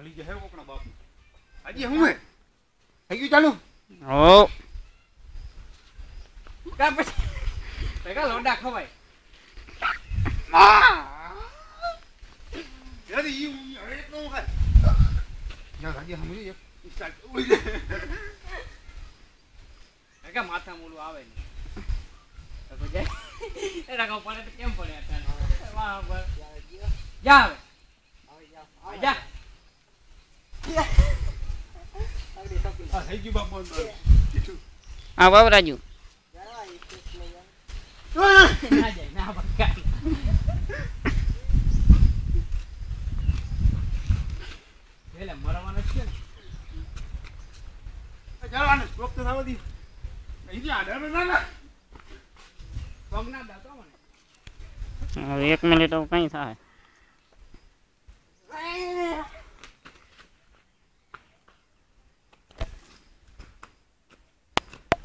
ભલી જે હે કોકના બાપ આજે હું હે થઈ ગયું ચાલુ હો કા પછી ભેગા લોડા ખવાય માં યાર ઈ હવે એક નો ખાય યાર આજે સમજી એક સ્ટાર્ટ ઓઈ લે ભેગા માથા મોલું આવે ને તો જાય એના કો પડે તો કેમ પડે અત્યારે વાહ બસ જા હવે જા આ થઈ ગયું બાપ બોલ આ બાબરાજુ ના જાય ના બકા વેલે મરવાનો છે ને ચાલો આને સ્ટોપ તો થવા દી ઈ આડર ના પગ ના દાતો મને હવે 1 મિનિટ કઈ થાય